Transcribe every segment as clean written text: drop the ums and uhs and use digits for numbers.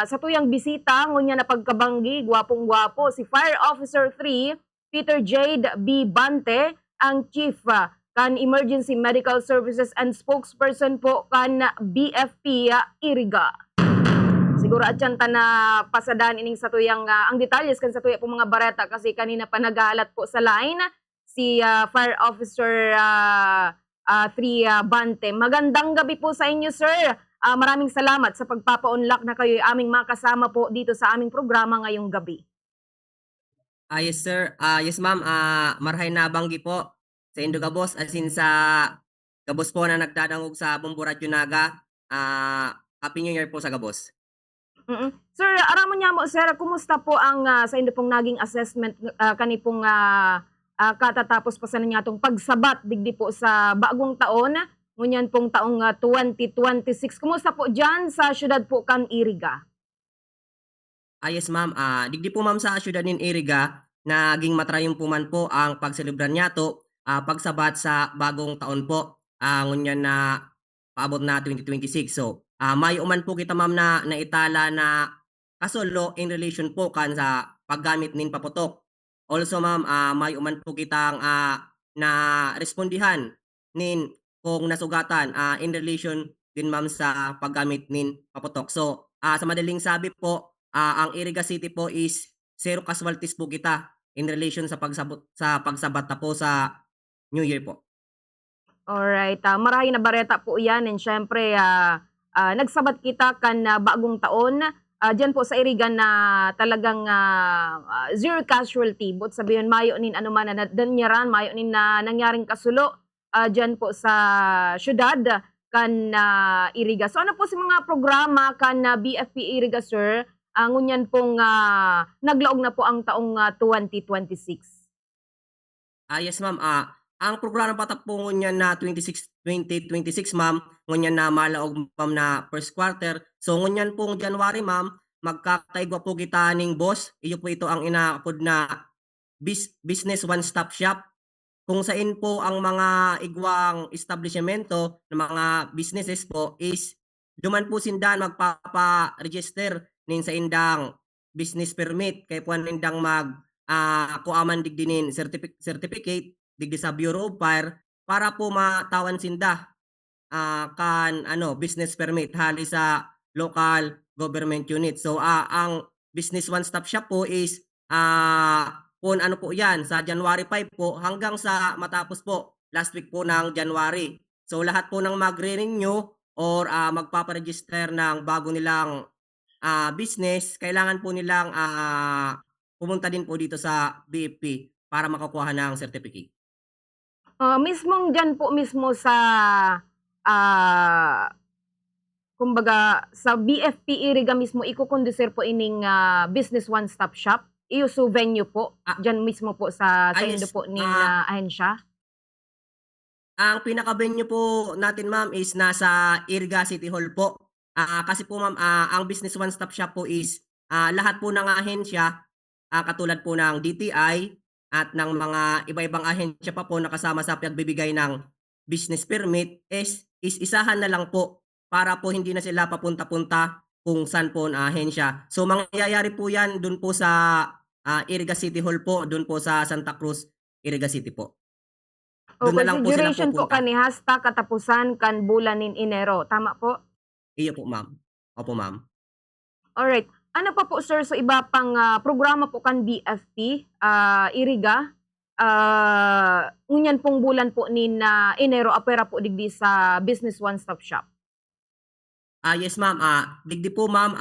sa tuyang bisita ngunya na pagkabanggi gwapong-gwapo si Fire Officer 3 Peter Jade B. Bante ang Chief kan Emergency Medical Services and spokesperson po kan BFP Iriga. Siguro atyan ta na pasadaan ining sa tuyang ang detalles kan sa tuya po mga bareta kasi kanina pa nagalat po sa line si Fire Officer 3 Bante. Magandang gabi po sa inyo, sir. Maraming salamat sa pagpapa-unlock na kayo aming makasama po dito sa aming programa ngayong gabi. Yes sir. Yes ma'am. Marahay na banggi po sa Indo Gabos as in sa Gabos po na nagdadangog sa Bumburadyo Naga. Happy New Year po sa Gabos. Sir, aram mo niya mo, sir, kumusta po ang sa inyo pong naging assessment kanipong katatapos pa sa ninyatong pagsabat digdi po sa bagong taon, ngunyan pong taong 2026. Kumusta po dyan sa syudad po kan Iriga? Yes ma'am. Digdi po ma'am sa syudad nin Iriga, naging matrayong po man po ang pagselebrar niya to, pagsabat sa bagong taon po. Ngunyan na paabot na 2026. So, may uman po kita ma'am na naitala na kasulo in relation po kan sa paggamit nin paputok. Also ma'am, may uman po kitang na respondihan nin kung nasugatan in relation din ma'am sa paggamit nin paputok. So, sa madaling sabi po, ang Iriga City po is zero casualties po kita in relation sa pagsabat na po sa New Year po. Alright, marahay na bareta po yan and syempre nagsabat kita kan bagong taon. Diyan po sa Iriga na talagang zero casualty. But sabihin, mayo nin ano man na danyaran, mayo nin na nangyaring kasulo diyan po sa syudad kan Iriga. So ano po si mga programa kan BFP Iriga, sir? Ngunyan pong naglaog na po ang taong 2026. Yes ma'am. Ang programa patak po ngunyan na 2026 ma'am, ngunyan na malaog ma'am na first quarter. So ngunyan pong January ma'am, magkakaigwa po kita ning boss. Iyo po ito ang inaapod na business one-stop shop. Kung saan po ang mga igwang establishmento ng mga businesses po is duman po sindan magpapa-register nin sa indang business permit kay po indang kuaman digdinin certificate digdi sa Bureau of Fire para po matawan sinda kan business permit hali sa local government unit. So ang business one-stop shop po is kung ano po yan sa January 5 po hanggang sa matapos po last week po ng January. So lahat po ng magre-renew or magpaparegister ng bago nilang business, kailangan po nilang pumunta din po dito sa BFP para makakuha ng certificate. Mismong dyan po mismo sa kumbaga sa BFP Iriga mismo ikukondusir po ining business one-stop shop. Iyo so venue po dyan mismo po sa indo po ning ahensya. Ang pinaka-venue po natin ma'am is nasa Iriga City Hall po. Kasi po ma'am, ang business one-stop shop po is lahat po ng ahensya katulad po ng DTI at ng mga iba-ibang ahensya pa po na kasama sa pagbibigay ng business permit is isahan na lang po para po hindi na sila papunta-punta kung saan po ang ahensya. So mangyayari po yan dun po sa Iriga City Hall po, dun po sa Santa Cruz, Iriga City po. Doon na lang po sila pupunta. Po kanihasta katapusan kan bulan nin Enero. Tama po? Iyo po ma'am. Opo ma'am. Alright. Ano pa po sir sa iba pang programa po kan BFP Iriga? Ngunyan pong bulan po nin Enero apera po digdi sa business one-stop shop. Yes ma'am. Digdi po ma'am,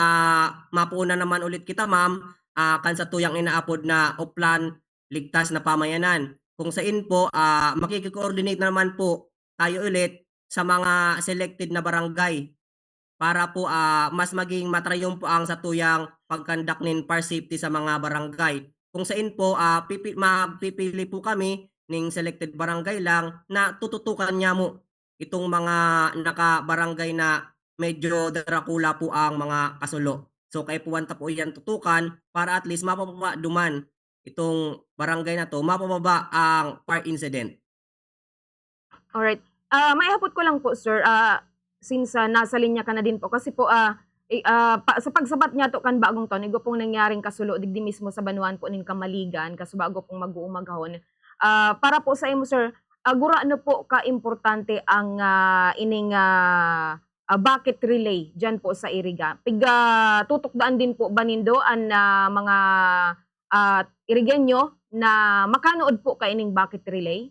mapuuna naman ulit kita ma'am kan sa tuyang inaapod na Oplan Ligtas na Pamayanan. Kung saan po makiki-coordinate naman po tayo ulit sa mga selected na barangay para po mas maging matrayong po ang sa tuyang pagkandak nin fire safety sa mga barangay. Kung saan po mapipili po kami ning selected barangay lang na tututukan niya mo itong mga naka-barangay na medyo darakula po ang mga kasulo. So kay puwanta po yan tutukan para at least mapapaba duman itong barangay na to, mapababa ang fire incident. Alright. Maihapot ko lang po sir, since nasa linya ka na din po kasi po Sa pagsabat niya to kan bagong taon, igo pong nangyaring kasulo digdi mismo sa banwan po nin Kamaligan, kaso bago pong mag-uumagahon. Para po sa imo sir, gura ano po ka-importante ang bucket relay diyan po sa Iriga? Tutukdaan din po ba nindo an mga Irigenyo na makanood po ka ining bucket relay?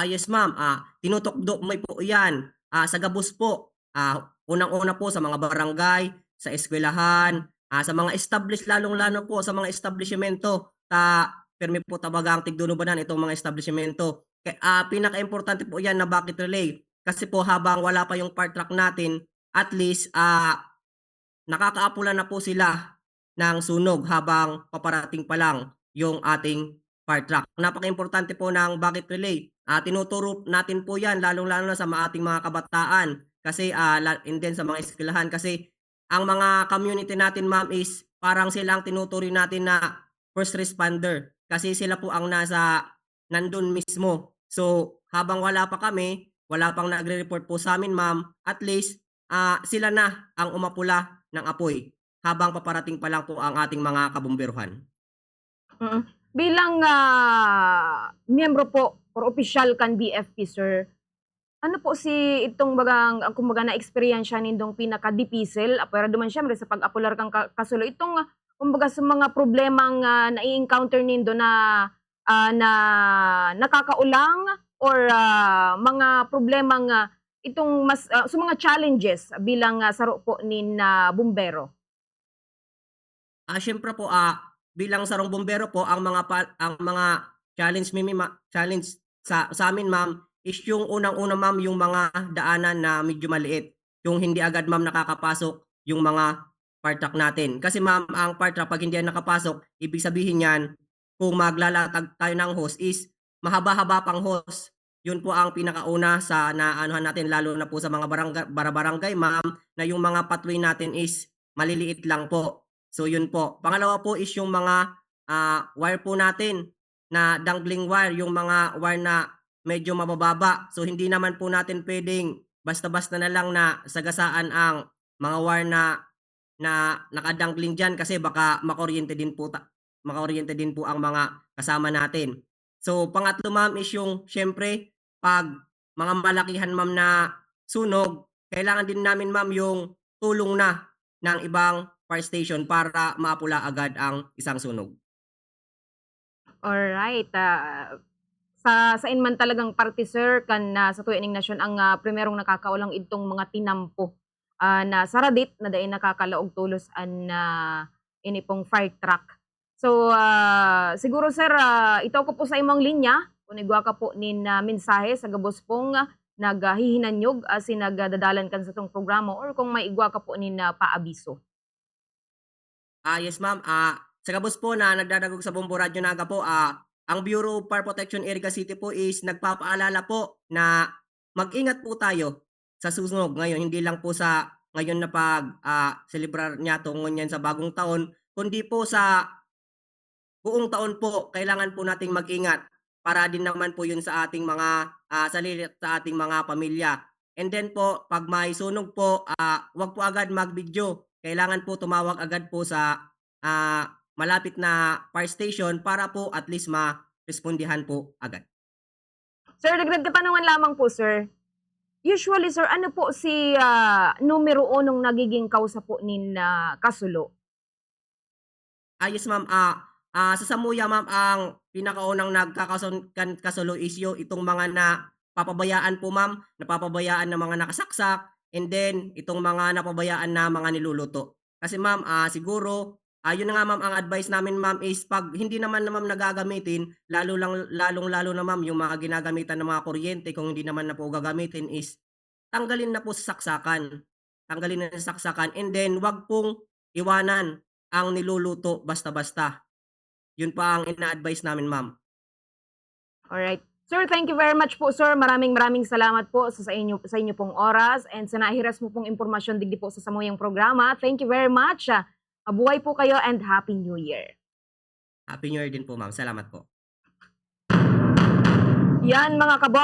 Yes ma'am, tinutokdo may po 'yan, sa gabos po. Unang-una po sa mga barangay, sa eskwelahan, sa mga lalong-lalo po sa mga establisyemento pirmi po tabagang tigdunubanan itong mga establisyemento. Pinakaimportante po 'yan na bucket relay kasi po habang wala pa yung fire truck natin, at least, nakakaapula na po sila ng sunog habang paparating pa lang yung ating fire truck. Napakaimportante po ng bucket relay. Tinuturo natin po 'yan lalong-lalo na sa ating mga kabataan kasi, and then sa mga eskwelahan kasi ang mga community natin ma'am is parang sila ang tinuturi natin na first responder kasi sila po ang nandun mismo. So, habang wala pa kami, wala pang nagre-report po sa'min ma'am, at least, sila na ang umapula ng apoy habang paparating pa lang po ang ating mga kabomberuhan. Mm. Bilang, miyembro po or opisyal kan BFP sir, ano po itong bagang kumbaga naeksperyensya nindong pinaka-dipisil, pero duman siyempre sa pag-apular kang kasulo, itong kumbaga sa mga problemang nai-encounter nindo na nakakaulang or mga problemang itong sa mga challenges bilang saro po bumbero? Siyempre po, bilang sarong bombero po ang mga challenge sa'min ma'am is yung unang-una ma'am yung mga daanan na medyo maliit. Yung hindi agad ma'am nakakapasok yung mga fire truck natin. Kasi ma'am ang fire truck 'pag hindi yan nakapasok, ibig sabihin niyan kung maglalatag tayo ng hose is mahaba-haba pang hose. Yun po ang pinakauna sa naanuhan natin lalo na po sa mga barangay ma'am na yung mga pathway natin is maliliit lang po. So yun po. Pangalawa po is yung mga, wire po natin na dangling wire, yung mga wire na medyo mabababa. So hindi naman po natin puwedeng basta-basta na lang na sagasaan ang mga wire na nakadangling diyan kasi baka makuryente din po ang mga kasama natin. So pangatlo ma'am is yung siyempre 'pag mga malakihan ma'am na sunog, kailangan din namin ma'am yung tulong na ng ibang fire station para maapula agad ang isang sunog. Alright, sa inman talagang parte sir kan sa tuya ning nasyon ang primerong nakakaulang itong mga tinampo, na saradit na dai nakakalaog tulos ini pong fire truck. So, siguro sir, itaw ko po sa imong linya kung igwa ka po mensahe sa gabos pong naghihinanyog nagdadalan kan sa 'tong programa or kung may igwa ka po paabiso. Yes ma'am, sa gabos po na nagdadagog sa Bombo Radyo Naga po, ang Bureau of Fire Protection Iriga City po is nagpapaalala po na mag-ingat po tayo sa susunog ngayon, hindi lang po sa ngayon na selebrar niya tungo niyan sa bagong taon, kundi po sa buong taon po kailangan po nating mag-ingat para din naman po 'yun sa ating mga, sarili at sa ating mga pamilya. And then po 'pag may sunog po, 'wag po agad mag-video. Kailangan po tumawag agad po sa, malapit na fire station para po at least marespondihan po agad. Sir, dagdag katanungan lamang po sir. Usually sir, ano po numero 1 nagiging kausa po kasulo? Yes ma'am, sa Samuya ma'am ang pinakaunang kasulo is itong mga napapabayaan po ma'am, napapabayaan na mga nakasaksak, and then itong mga napabayaan na mga niluluto. Kasi ma'am, siguro, yun na nga ma'am ang advice namin ma'am is 'pag hindi naman na ma'am nagagamitin, lalong-lalo na ma'am yung mga ginagamitan ng mga kuryente kung hindi naman na po gagamitin is tanggalin na po sa saksakan. Tanggalin na sa saksakan and then 'wag pong iwanan ang niluluto basta-basta. Yun pa ang ina-advice namin ma'am. Alright. Sir, thank you very much po sir. Maraming salamat po sa inyo pong oras and sa nahiras mo pong impormasyon digdi po sa samuyang programa. Thank you very much. Mabuhay po kayo and Happy New Year. Happy New Year din po ma'am. Salamat po. Yan mga kabom